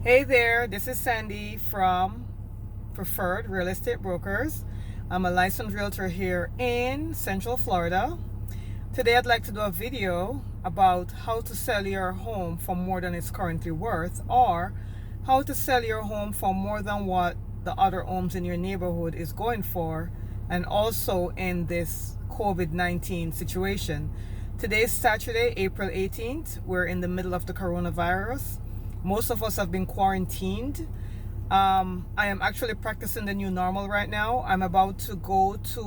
Hey there, this is Sandy from Preferred Real Estate Brokers. I'm a licensed realtor here in Central Florida. Today I'd like to do a video about how to sell your home for more than it's currently worth, or how to sell your home for more than what the other homes in your neighborhood is going for, and also in this COVID-19 situation. Today is Saturday, April 18th. We're in the middle of the coronavirus. Most of us have been quarantined. I am actually practicing the new normal right now. I'm about to go to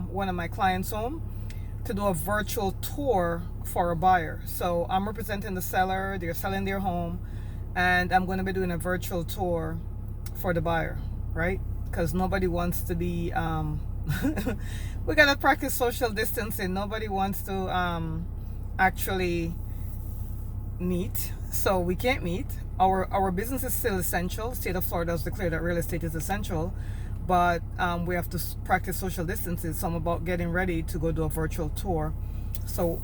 one of my clients' home to do a virtual tour for a buyer. So I'm representing the seller, they're selling their home, and I'm going to be doing a virtual tour for the buyer, right? Because nobody wants to be, we got to practice social distancing. Nobody wants to actually meet, so we can't meet. Our business is still essential. State of Florida has declared that real estate is essential, but we have to practice social distancing. So I'm about getting ready to go do a virtual tour, so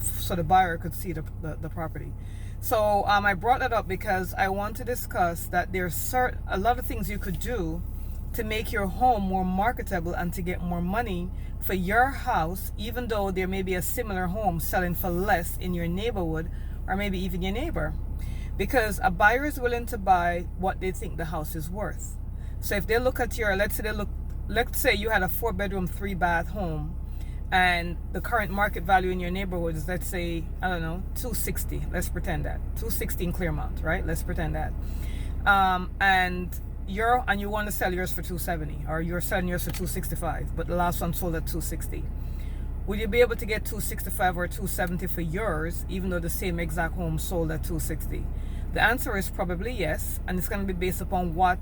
so the buyer could see the property. So I brought that up because I want to discuss that there's a lot of things you could do to make your home more marketable and to get more money for your house, even though there may be a similar home selling for less in your neighborhood, or maybe even your neighbor, because a buyer is willing to buy what they think the house is worth. So if they look at your, let's say you had a 4-bedroom 3-bath home, and the current market value in your neighborhood is, let's say, I don't know, 260. Let's pretend that 260 in Clearmount, right? Let's pretend that, and you want to sell yours for 270, or you're selling yours for 265, but the last one sold at 260. Will you be able to get 265 or 270 for yours, even though the same exact home sold at 260? The answer is probably yes, and it's going to be based upon what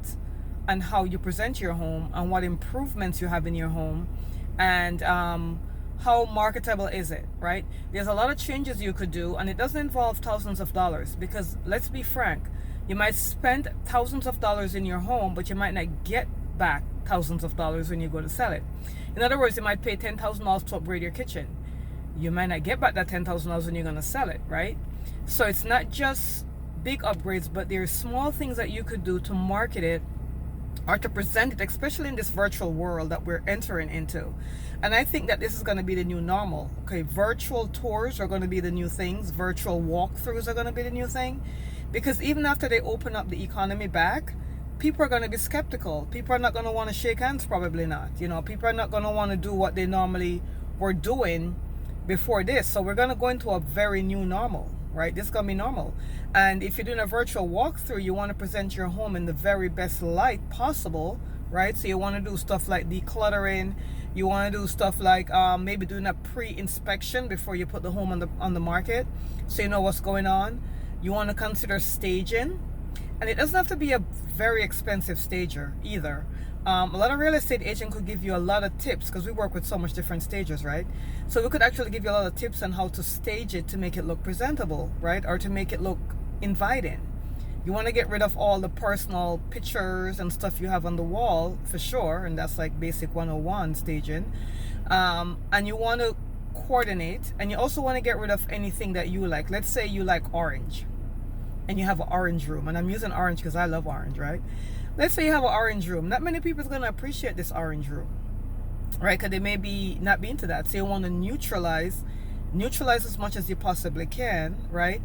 and how you present your home, and what improvements you have in your home, and how marketable is it, right? There's a lot of changes you could do, and it doesn't involve thousands of dollars, because let's be frank, you might spend thousands of dollars in your home, but you might not get back thousands of dollars when you go to sell it. In other words, you might pay $10,000 to upgrade your kitchen. You might not get back that $10,000 when you're going to sell it, right? So it's not just big upgrades, but there's small things that you could do to market it or to present it, especially in this virtual world that we're entering into. And I think that this is going to be the new normal. Okay, virtual tours are going to be the new things. Virtual walkthroughs are going to be the new thing. Because even after they open up the economy back, people are going to be skeptical. People are not going to want to shake hands, probably not. People are not going to want to do what they normally were doing before this. So we're going to go into a very new normal, right? This is going to be normal. And if you're doing a virtual walkthrough, you want to present your home in the very best light possible, right? So you want to do stuff like decluttering. You want to do stuff like maybe doing a pre-inspection before you put the home on the market, so you know what's going on. You want to consider staging. And it doesn't have to be a very expensive stager either. A lot of real estate agents could give you a lot of tips, because we work with so much different stagers, right? So we could actually give you a lot of tips on how to stage it to make it look presentable, right? Or to make it look inviting. You want to get rid of all the personal pictures and stuff you have on the wall, for sure. And that's like basic 101 staging. And you want to coordinate. And you also want to get rid of anything that you like. Let's say you like orange, and you have an orange room, and I'm using orange because I love orange, right? Let's say you have an orange room. Not many people are going to appreciate this orange room, right? Because they may be not be into that. So you want to neutralize as much as you possibly can, right?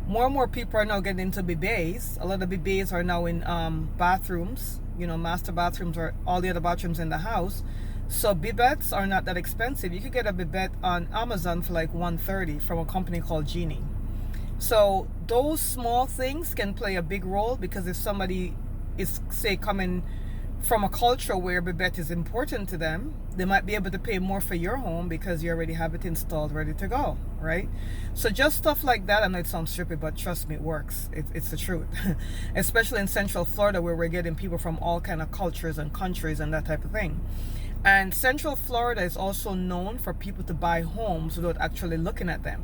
More and more people are now getting into bidets. A lot of bidets are now in bathrooms, master bathrooms, or all the other bathrooms in the house. So bibettes are not that expensive. You could get a bibette on Amazon for like $130 from a company called Genie. So those small things can play a big role, because if somebody is, say, coming from a culture where bibette is important to them, they might be able to pay more for your home because you already have it installed, ready to go, right? So just stuff like that. I know it sounds stupid, but trust me, it works. It's the truth. Especially in Central Florida, where we're getting people from all kind of cultures and countries and that type of thing. And Central Florida is also known for people to buy homes without actually looking at them.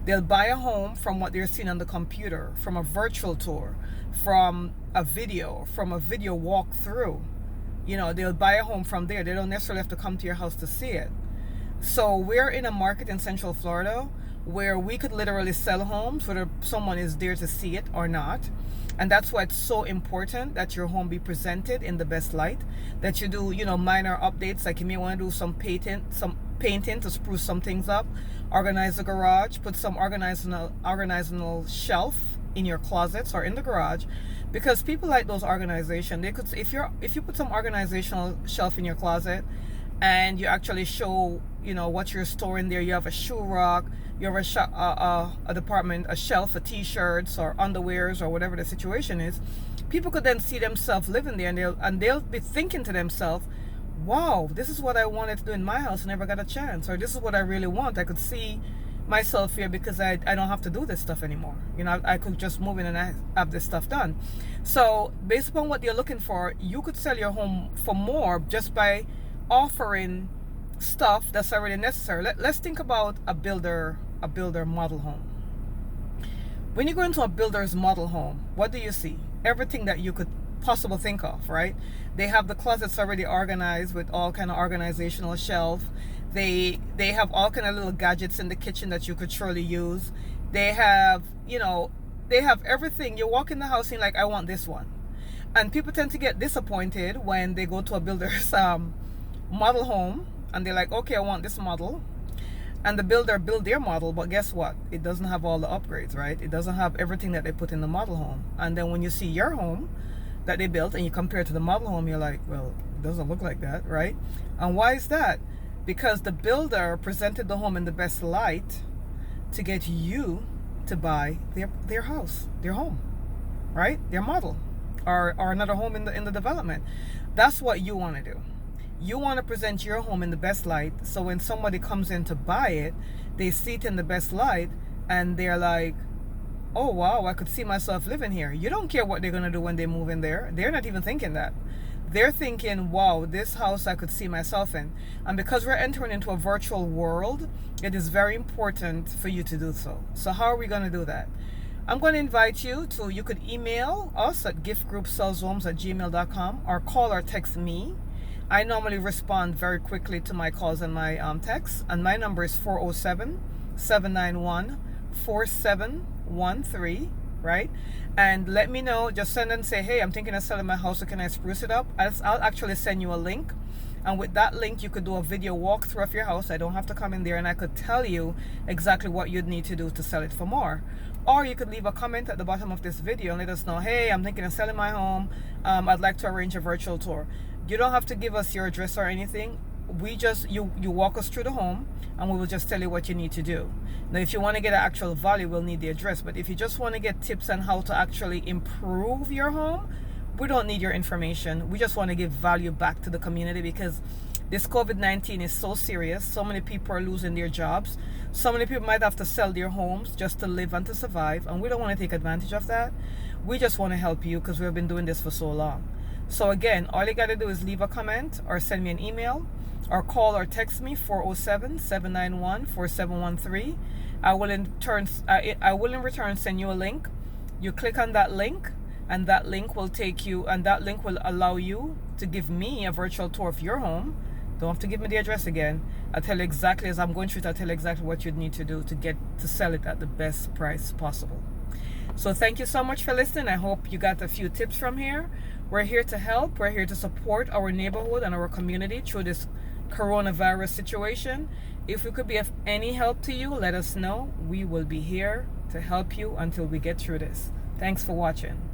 They'll buy a home from what they're seeing on the computer, from a virtual tour, from a video walkthrough. They'll buy a home from there. They don't necessarily have to come to your house to see it. So we're in a market in Central Florida where we could literally sell homes, whether someone is there to see it or not. And that's why it's so important that your home be presented in the best light, that you do, minor updates, like you may want to do some painting to spruce some things up, organize the garage, put some organizational shelf in your closets or in the garage, because people like those organization. They could, if you put some organizational shelf in your closet and you actually show, what you're storing there. You have a shoe rack, you have a shelf for t-shirts or underwears or whatever the situation is. People could then see themselves living there, and they'll be thinking to themselves, wow, this is what I wanted to do in my house, never got a chance, or this is what I really want. I could see myself here because I don't have to do this stuff anymore. I could just move in and I have this stuff done. So based upon what you're looking for, you could sell your home for more just by offering stuff that's already necessary. Let's think about a builder model home. When you go into a builder's model home, what do you see? Everything that you could possibly think of, right? They have the closets already organized with all kind of organizational shelf. They have all kind of little gadgets in the kitchen that you could surely use. They have everything. You walk in the house and you're like, I want this one. And people tend to get disappointed when they go to a builder's model home and they're like, okay, I want this model. And the builder built their model, but guess what? It doesn't have all the upgrades, right? It doesn't have everything that they put in the model home. And then when you see your home that they built and you compare it to the model home, you're like, well, it doesn't look like that, right? And why is that? Because the builder presented the home in the best light to get you to buy their house, their home, right? Their model, or another home in the development. That's what you want to do. You want to present your home in the best light, so when somebody comes in to buy it, they see it in the best light and they're like, oh wow, I could see myself living here. You don't care what they're going to do when they move in there. They're not even thinking that. They're thinking, wow, this house I could see myself in. And because we're entering into a virtual world, it is very important for you to do so. So how are we going to do that? I'm going to invite you could email us at giftgroupsellshomes@gmail.com or call or text me. I normally respond very quickly to my calls and my texts, and my number is 407-791-4713, right? And let me know, just send and say, hey, I'm thinking of selling my house, so can I spruce it up? I'll actually send you a link, and with that link you could do a video walkthrough of your house. I don't have to come in there, and I could tell you exactly what you'd need to do to sell it for more. Or you could leave a comment at the bottom of this video and let us know, hey, I'm thinking of selling my home, I'd like to arrange a virtual tour. You don't have to give us your address or anything. We just, you walk us through the home and we will just tell you what you need to do. Now, if you want to get an actual value, we'll need the address. But if you just want to get tips on how to actually improve your home, we don't need your information. We just want to give value back to the community, because this COVID-19 is so serious. So many people are losing their jobs. So many people might have to sell their homes just to live and to survive. And we don't want to take advantage of that. We just want to help you because we've been doing this for so long. So again, all you got to do is leave a comment or send me an email or call or text me 407-791-4713. I will in return send you a link. You click on that link and that link will take you, and that link will allow you to give me a virtual tour of your home. Don't have to give me the address again. I'll tell you exactly, as I'm going through it, I'll tell you exactly what you'd need to do to sell it at the best price possible. So thank you so much for listening. I hope you got a few tips from here. We're here to help. We're here to support our neighborhood and our community through this coronavirus situation. If we could be of any help to you, let us know. We will be here to help you until we get through this. Thanks for watching.